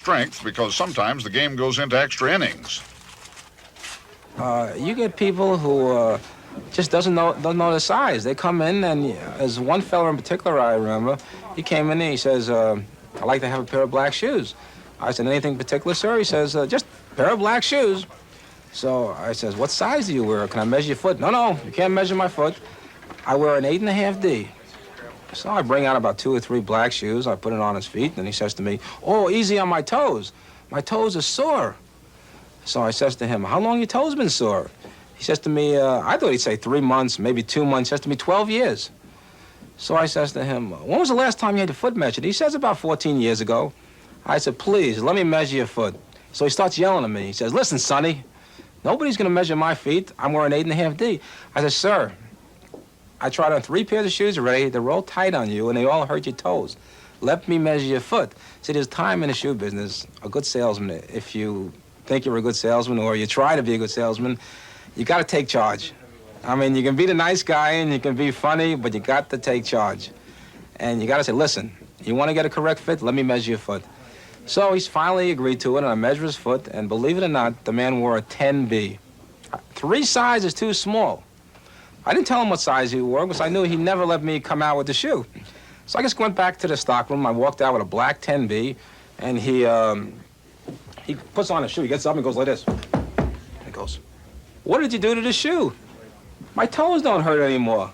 strength because sometimes the game goes into extra innings. You get people who just don't know the size. They come in, and there's one fella in particular I remember. He came in and he says, "I'd like to have a pair of black shoes." I said, "Anything particular, sir?" He says, "Just a pair of black shoes." So I says, "What size do you wear? Can I measure your foot?" No, you can't measure my foot. I wear an 8.5 D. So I bring out about 2 or 3 black shoes. I put it on his feet, and he says to me, "Oh, easy on my toes. My toes are sore." So I says to him, "How long your toes been sore?" He says to me, I thought he'd say 3 months, maybe 2 months. He says to me, 12 years. So I says to him, "When was the last time you had your foot measured?" He says, "About 14 years ago." I said, "Please, let me measure your foot." So he starts yelling at me. He says, "Listen, Sonny, nobody's going to measure my feet. I'm wearing 8.5 D. I said, "Sir, I tried on 3 pairs of shoes already. They're all tight on you, and they all hurt your toes. Let me measure your foot." See, there's time in the shoe business. A good salesman, if you think you're a good salesman or you try to be a good salesman, you got to take charge. I mean, you can be the nice guy and you can be funny, but you got to take charge. And you got to say, "Listen, you want to get a correct fit? Let me measure your foot." So he's finally agreed to it, and I measure his foot, and believe it or not, the man wore a 10B. 3 sizes too small. I didn't tell him what size he wore because I knew he'd never let me come out with the shoe. So I just went back to the stockroom. I walked out with a black 10B, and he puts on a shoe. He gets up and goes like this. He goes, "What did you do to the shoe? My toes don't hurt anymore."